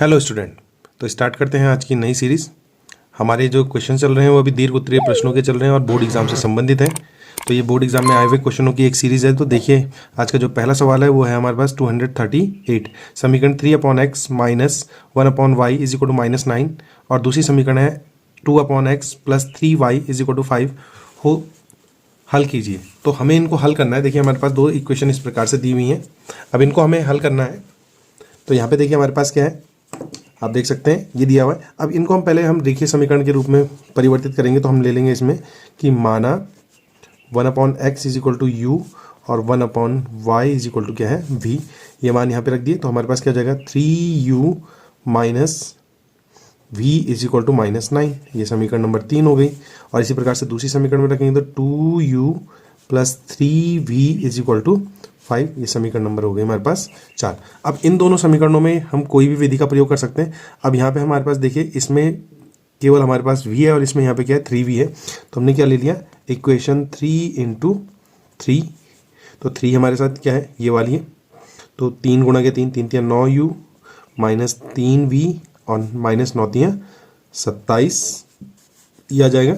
Hello student. तो start करते हैं आज की नई सीरीज़। हमारे जो क्वेश्चन चल रहे हैं वो अभी दीर्घ उत्तरीय प्रश्नों के चल रहे हैं और बोर्ड एग्जाम से संबंधित हैं। तो ये बोर्ड एग्जाम में आए हुए क्वेश्चनों की एक सीरीज़ है। तो देखिए आज का जो पहला सवाल है वो है हमारे पास 238। समीकरण 3/x minus 1/y is equal to -9 और दूसरी समीकरण है 2/x plus 3y is equal to 5 हो हल कीजिए। तो हमें इनको हल करना है। देखिए हमारे पास दो इक्वेशन इस प्रकार से दी हुई हैं। अब इनको हमें हल करना है। तो यहाँ पे देखिए हमारे पास क्या है, आप देख सकते हैं ये दिया हुआ है। अब इनको हम पहले हम रेखीय समीकरण के रूप में परिवर्तित करेंगे। तो हम ले लेंगे इसमें कि माना 1/x is equal to you और 1/y इज इक्वल टू क्या है v। ये मान यहाँ पे रख दिए तो हमारे पास क्या हो जाएगा 3u minus v is equal to -9। ये समीकरण नंबर 3 हो गई। और इसी प्रकार से दूसरी समीकरण में रखेंगे तो 2u plus 3v is equal to 5। ये समीकरण नंबर हो गई हमारे पास 4। अब इन दोनों समीकरणों में हम कोई भी विधि का प्रयोग कर सकते हैं। अब यहाँ पे हमारे पास देखिए इसमें केवल हमारे पास v है और इसमें यहाँ पे क्या है 3v है। तो हमने क्या ले लिया इक्वेशन 3 इंटू 3। तो 3 हमारे साथ क्या है ये वाली है। तो 3 गुणा के 3 3 9u माइनस 3v और माइनस 9 27 ये आ जाएगा।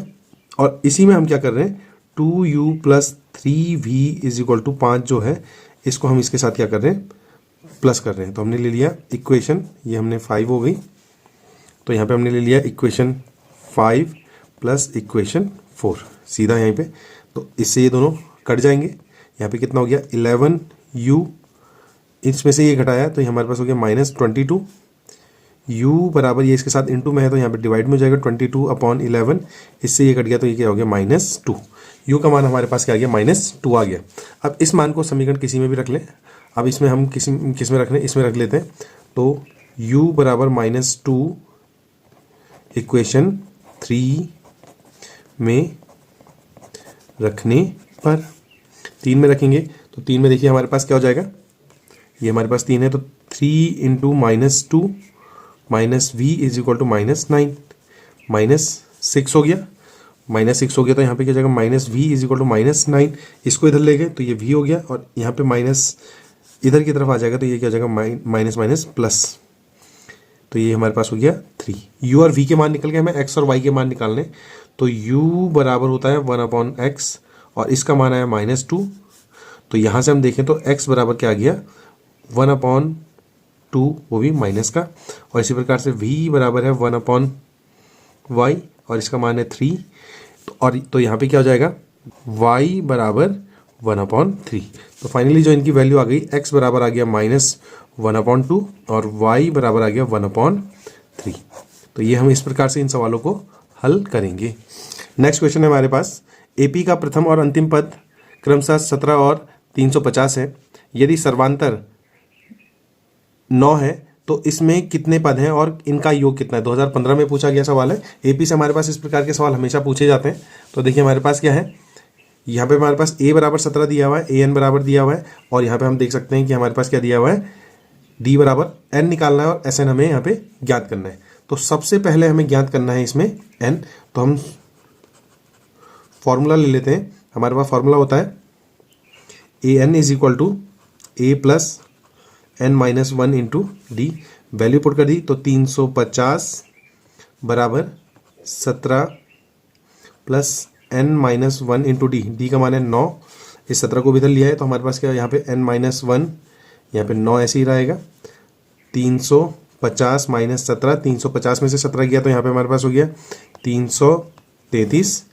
और इसी में हम क्या कर रहे हैं 2u plus 3v is equal to 5 जो है इसको हम इसके साथ क्या कर रहे हैं प्लस कर रहे हैं। तो हमने ले लिया इक्वेशन, ये हमने 5 हो गई। तो यहाँ पे हमने ले लिया इक्वेशन 5 प्लस इक्वेशन 4 सीधा यहीं पे। तो इससे ये दोनों कट जाएंगे। यहाँ पे कितना हो गया 11u, इसमें से ये घटाया तो ये हमारे पास हो गया -22। u बराबर ये इसके साथ इंटू में है तो यहाँ पे डिवाइड में हो जाएगा 22/11। इससे ये कट गया तो ये क्या हो गया -2। u का मान हमारे पास क्या आ गया -2 आ गया। अब इस मान को समीकरण किसी में भी रख लें। अब इसमें हम किस में रख लें, इसमें रख लेते हैं। तो u बराबर -2 इक्वेशन 3 में रखने पर 3 में रखेंगे तो 3 में देखिए हमारे पास क्या हो जाएगा, ये हमारे पास 3 है तो 3 into -2 minus v is equal to -9 -6 हो गया। -6 हो गया तो यहाँ पे क्या जाएगा -v इज इक्वल टू -9। इसको इधर ले गए तो ये v हो गया और यहाँ पे माइनस इधर की तरफ आ जाएगा तो ये क्या हो जाएगा माइनस माइनस प्लस। तो ये हमारे पास हो गया 3। u और v के मान निकल गए, हमें x और y के मान निकालने। तो u बराबर होता है 1/x और इसका मान आया -2। तो यहाँ से हम देखें तो x बराबर क्या आ गया 1/2 वो भी माइनस का। और इसी प्रकार से v बराबर है 1/y और इसका मान है 3। तो यहाँ पे क्या हो जाएगा y बराबर 1/3। तो फाइनली जो इनकी वैल्यू आ गई x बराबर आ गया -1/2 और y बराबर आ गया 1/3। तो ये हम इस प्रकार से इन सवालों को हल करेंगे। नेक्स्ट क्वेश्चन है हमारे पास AP का प्रथम और अंतिम पद क्रमशः 17 और 350 है। यदि सर्वांतर 9 है तो इसमें कितने पद हैं और इनका योग कितना है। 2015 में पूछा गया सवाल है। एपी से हमारे पास इस प्रकार के सवाल हमेशा पूछे जाते हैं। तो देखिए हमारे पास क्या है, यहाँ पे हमारे पास a बराबर 17 दिया हुआ है, an बराबर दिया हुआ है और यहाँ पे हम देख सकते हैं कि हमारे पास क्या दिया हुआ है d बराबर n निकालना है और sn हमें यहाँ पे ज्ञात करना है। तो सबसे पहले हमें ज्ञात करना है इसमें n। तो हम फॉर्मूला ले लेते हैं। हमारे पास फॉर्मूला होता है an is equal to a plus n-1 into D. Value put कर दी तो 350 बराबर 17 plus n-1 into D. D का मान है 9। इस 17 को भी इधर लिया है तो हमारे पास क्या है यहाँ पे n-1 यहाँ पे 9 ऐसे ही रहेगा। 350 माइनस 17, 350 में से 17 गया तो यहाँ पे हमारे पास हो गया 333।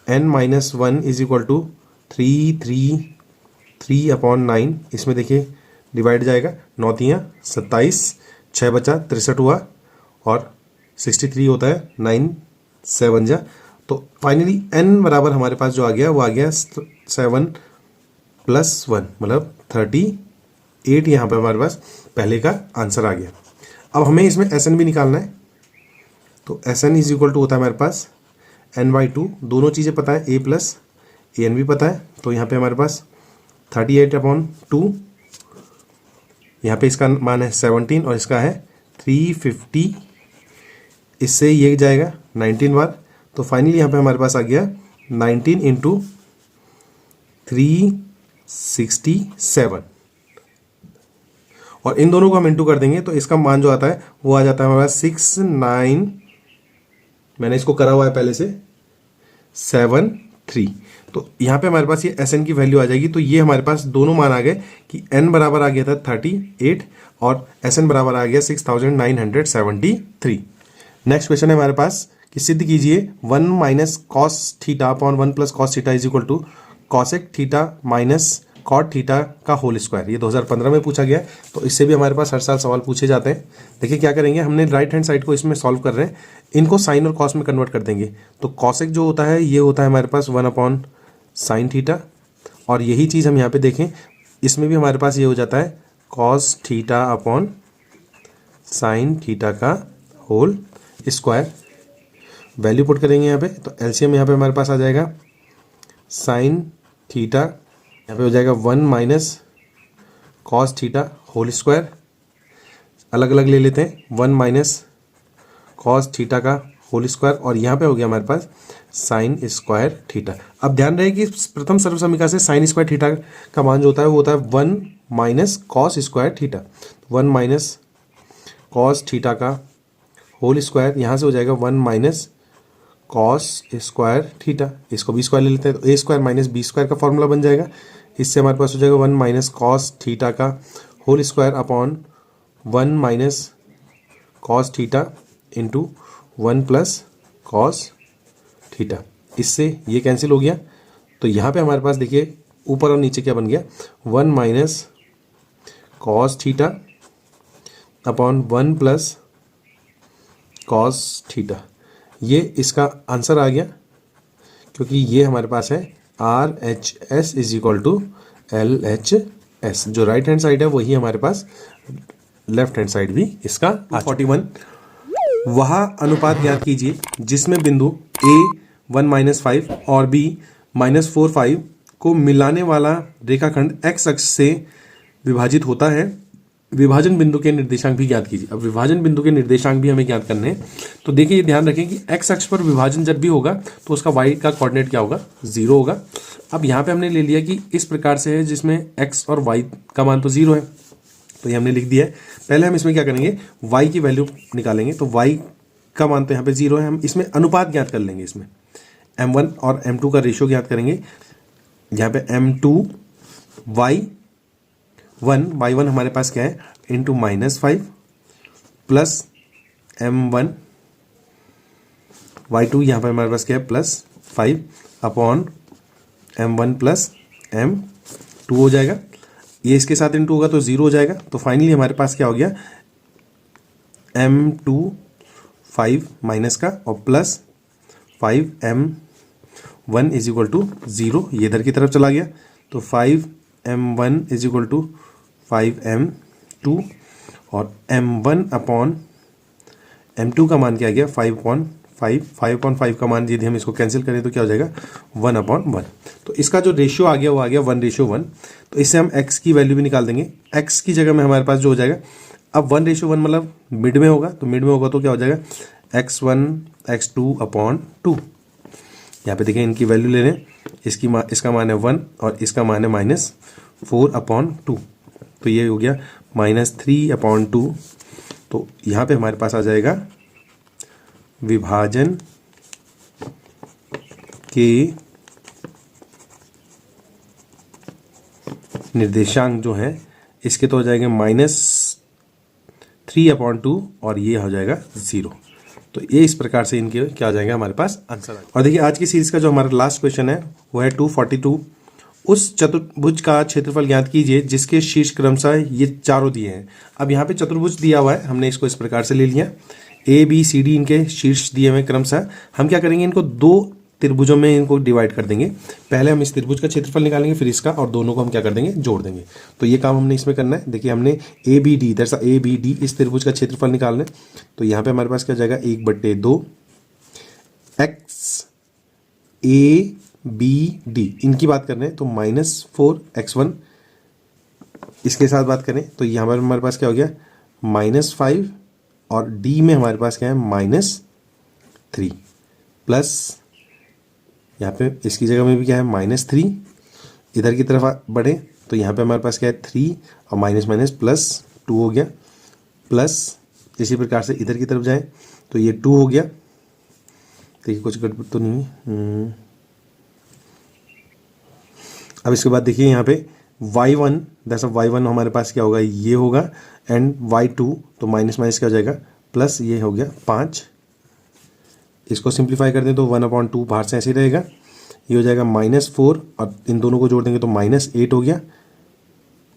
n-1 is equal to 3/9। इसमें देखिए डिवाइड जाएगा 9 3 27, 6 बचा 63 हुआ और 63 होता है 9 7 जा। तो फाइनली n बराबर हमारे पास जो आ गया वो आ गया 7 + 1 मतलब 38। यहाँ पे हमारे पास पहले का आंसर आ गया। अब हमें इसमें Sn भी निकालना है। तो Sn इज इक्वल टू होता है हमारे पास n/2। दोनों चीज़ें पता है, a प्लस an भी पता है। तो यहाँ पे हमारे पास 38/2, यहाँ पे इसका मान है 17 और इसका है 350। इससे ये जाएगा 19 बार। तो फाइनली यहाँ पे हमारे पास आ गया 19 इंटू 367 और इन दोनों को हम इंटू कर देंगे तो इसका मान जो आता है वो आ जाता है हमारे पास 69, मैंने इसको करा हुआ है पहले से, 73। तो यहाँ पे हमारे पास ये एस एन की वैल्यू आ जाएगी। तो ये हमारे पास दोनों मान आ गए कि एन बराबर आ गया था 38 और एस एन बराबर आ गया 6973। नेक्स्ट क्वेश्चन है हमारे पास कि सिद्ध कीजिए 1 minus cos theta upon 1 plus cos theta is equal to cosec theta minus cot theta का होल स्क्वायर। ये 2015 में पूछा गया है, तो इससे भी हमारे पास हर साल सवाल पूछे जाते हैं। देखिए क्या करेंगे, हमने राइट हैंड साइड को इसमें सॉल्व कर रहे हैं, इनको साइन और कॉस में कन्वर्ट कर देंगे। तो कॉसेक जो होता है ये होता है हमारे पास 1 अपॉन साइन थीटा, और यही चीज़ हम यहाँ पे देखें इसमें भी हमारे पास ये हो जाता है cos theta upon sine theta का होल स्क्वायर। वैल्यू पुट करेंगे यहाँ पे, तो एलसीएम यहाँ पे हमारे पास आ जाएगा साइन थीटा, यहाँ पे हो जाएगा 1 minus cos theta whole square. अलग अलग ले लेते हैं, 1 माइनस कॉस थीटा का होल स्क्वायर, और यहाँ पे हो गया हमारे पास साइन स्क्वायर थीटा। अब ध्यान रहे कि प्रथम सर्व समीकरण से साइन स्क्वायर थीटा का मान जो होता है वो होता है 1 minus cos square theta. 1 minus cos theta का होल स्क्वायर, यहाँ से हो जाएगा 1 माइनस कॉस स्क्वायर थीटा। इसको बी स्क्वायर ले लेते हैं, तो A square minus B square का फॉर्मूला बन जाएगा। इससे हमारे पास हो जाएगा 1 माइनस कॉस थीटा का whole square upon 1 minus cos theta into 1 plus cos theta. इससे ये कैंसिल हो गया, तो यहाँ पे हमारे पास देखिए ऊपर और नीचे क्या बन गया, 1 minus cos theta upon 1 plus cos theta. ये इसका आंसर आ गया, क्योंकि ये हमारे पास है R H S is equal to L H S. जो राइट हैंड साइड है वही हमारे पास लेफ्ट हैंड साइड भी इसका 41। वह अनुपात ज्ञात कीजिए जिसमें बिंदु ए 1 माइनस 5 और बी माइनस 4 5 को मिलाने वाला रेखाखंड एक्स अक्ष से विभाजित होता है। विभाजन बिंदु के निर्देशांक भी ज्ञात कीजिए। अब विभाजन बिंदु के निर्देशांक भी हमें ज्ञात करने हैं, तो देखिए ये ध्यान रखें कि एक्स अक्ष पर विभाजन जब भी होगा तो उसका वाई का कोऑर्डिनेट क्या होगा, 0 होगा। अब यहाँ पे हमने ले लिया कि इस प्रकार से है जिसमें एक्स और वाई का मान तो 0 है, तो ये हमने लिख दिया है। पहले हम इसमें क्या करेंगे, वाई की वैल्यू निकालेंगे, तो वाई का मान तो यहाँ पे 0 है। हम इसमें अनुपात ज्ञात कर लेंगे, इसमें m1 और m2 का रेशियो ज्ञात करेंगे। यहाँ पे m2 y1 हमारे पास क्या है, इंटू -5 प्लस m1 y2 यहाँ पर हमारे पास क्या है +5 अपॉन m1 प्लस m2 हो जाएगा। ये इसके साथ इंटू होगा तो 0 हो जाएगा। तो फाइनली हमारे पास क्या हो गया, m2 5 माइनस का और plus 5 m1 is equal to 0। ये इधर की तरफ चला गया, तो 5 m1 is equal to 5 m2 और m1 अपॉन m2 का मान क्या आ गया 5/5 का मान यदि हम इसको कैंसिल करें तो क्या हो जाएगा 1/1। तो इसका जो रेशियो आ गया वो आ गया 1:1। तो इससे हम x की वैल्यू भी निकाल देंगे। x की जगह में हमारे पास जो हो जाएगा, अब 1:1 मतलब मिड में होगा, तो मिड में होगा तो क्या हो जाएगा x1 x2/2। यहाँ पे देखिए इनकी वैल्यू ले लें, इसका मान है 1 और इसका मान है -4/2। तो ये हो गया -3/2। तो यहाँ पे हमारे पास आ जाएगा विभाजन के निर्देशांक जो है इसके तो हो जाएंगे -3/2 और ये हो जाएगा 0। तो ये इस प्रकार से इनके क्या आ जाएगा हमारे पास आंसर। और देखिए आज की सीरीज का जो हमारा लास्ट क्वेश्चन है वो है 242। उस चतुर्भुज का क्षेत्रफल ज्ञात कीजिए जिसके शीर्ष क्रमशः ये चारों दिए हैं। अब यहाँ पे चतुर्भुज दिया हुआ है, हमने इसको इस प्रकार से ले लिया, ए बी सी डी इनके शीर्ष दिए हुए क्रमशः। हम क्या करेंगे, इनको 2 त्रिभुजों में इनको डिवाइड कर देंगे। पहले हम इस त्रिभुज का क्षेत्रफल निकालेंगे, फिर इसका, और दोनों को हम क्या कर देंगे, जोड़ देंगे। तो ये काम हमने इसमें करना है। देखिए हमने ए बी डी इस त्रिभुज का क्षेत्रफल निकालना है। तो यहाँ पे हमारे पास क्या जाएगा 1/2 एक्स ए बी डी, इनकी बात कर रहे हैं तो -4x1। इसके साथ बात करें तो यहाँ पर हमारे पास क्या हो गया -5 और डी में हमारे पास क्या है -3 प्लस यहाँ पे इसकी जगह में भी क्या है -3। इधर की तरफ बढ़े तो यहाँ पे हमारे पास क्या है 3 और माइनस प्लस 2 हो गया, प्लस इसी प्रकार से इधर की तरफ जाएं तो ये 2 हो गया। देखिए कुछ गड़बड़ तो नहीं है। अब इसके बाद देखिए यहाँ पे y1 दैट्स y1 हमारे पास क्या होगा, ये होगा, एंड y2 तो माइनस माइनस क्या हो जाएगा, प्लस ये हो गया 5। इसको सिंप्लीफाई कर दें तो 1/2 बाहर से ऐसे ही रहेगा, ये हो जाएगा -4 और इन दोनों को जोड़ देंगे तो -8 हो गया,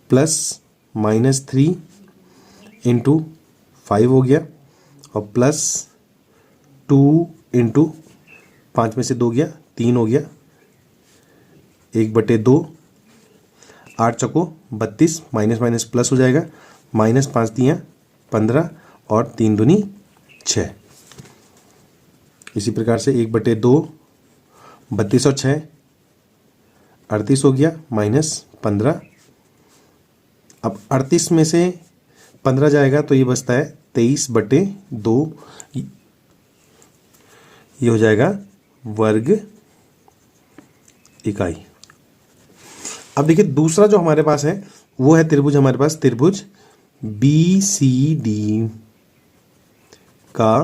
प्लस -3 इंटू 5 हो गया और प्लस 2 इंटू 5 में से 2 गया 3 हो गया, 1/2, 8 चौको 32, माइनस माइनस प्लस हो जाएगा, -5 दिया 15 और 3 दूनी 6। इसी प्रकार से 1/2, 32 और 6 38 हो गया, -15। अब 38 में से 15 जाएगा तो ये बचता है 23/2, ये हो जाएगा वर्ग इकाई। अब देखिए दूसरा जो हमारे पास है वो है त्रिभुज, हमारे पास त्रिभुज BCD का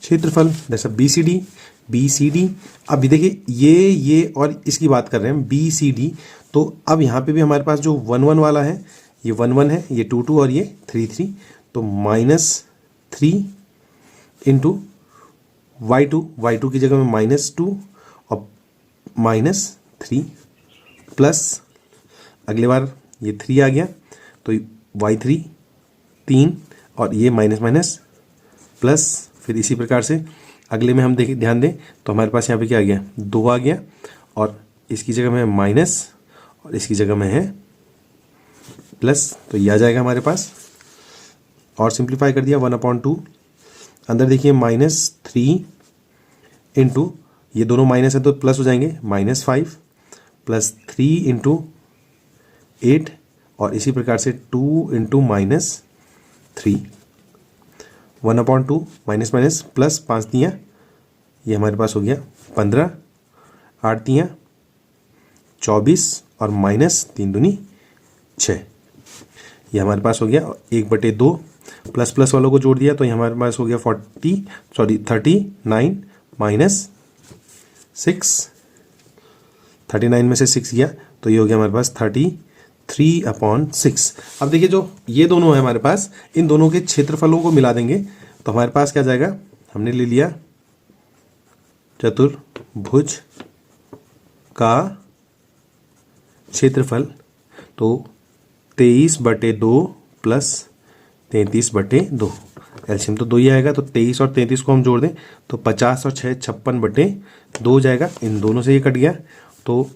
क्षेत्रफल, जैसा BCD। अब देखिए ये और इसकी बात कर रहे हैं BCD, तो अब यहाँ पे भी हमारे पास जो 1 वाला है ये 1 है, ये 2 और ये 3 तो -3 इंटू y2 की जगह में -2 और -3 प्लस अगले बार ये 3 आ गया तो y3 3 और ये माइनस प्लस, फिर इसी प्रकार से अगले में हम देखिए ध्यान दें तो हमारे पास यहाँ पे क्या आ गया, 2 आ गया और इसकी जगह में है माइनस और इसकी जगह में है प्लस, तो ये आ जाएगा हमारे पास। और सिंप्लीफाई कर दिया 1/2, अंदर देखिए -3 इंटू ये दोनों माइनस है तो प्लस हो जाएंगे, -5 प्लस 3 इंटू 8 और इसी प्रकार से 2 इंटू -3, 1/2 माइनस माइनस प्लस 5 दिया, ये हमारे पास हो गया 15, 8 दिया 24 और -3 दूनी 6, ये हमारे पास हो गया 1/2। प्लस प्लस वालों को जोड़ दिया तो ये हमारे पास हो गया 39 -6, 39 में से 6 गया तो ये हो गया हमारे पास 33/6। अब देखिए जो ये दोनों है हमारे पास, इन दोनों के क्षेत्रफलों को मिला देंगे तो हमारे पास क्या जाएगा, हमने ले लिया चतुर्भुज का क्षेत्रफल, तो 23/2 प्लस 33/2, एलसीएम तो 2 ही आएगा, तो 23 और 33 को हम जोड़ दें तो 50 और 6 56/2 हो जाएगा, इन दोनों से ये कट गया तो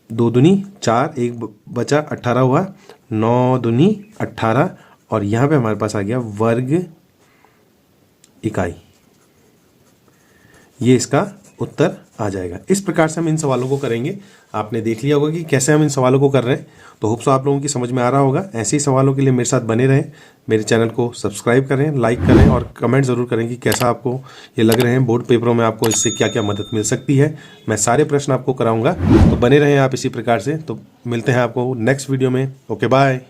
2 दूनी 4, 1 बचा 18 हुआ, 9 दूनी 18 और यहाँ पे हमारे पास आ गया वर्ग इकाई, ये इसका उत्तर आ जाएगा। इस प्रकार से हम इन सवालों को करेंगे। आपने देख लिया होगा कि कैसे हम इन सवालों को कर रहे हैं, तो होप सो आप लोगों की समझ में आ रहा होगा। ऐसे ही सवालों के लिए मेरे साथ बने रहें, मेरे चैनल को सब्सक्राइब करें, लाइक करें और कमेंट ज़रूर करें कि कैसा आपको ये लग रहे हैं, बोर्ड पेपरों में आपको इससे क्या क्या मदद मिल सकती है। मैं सारे प्रश्न आपको कराऊंगा, तो बने रहें आप इसी प्रकार से। तो मिलते हैं आपको नेक्स्ट वीडियो में। Okay bye.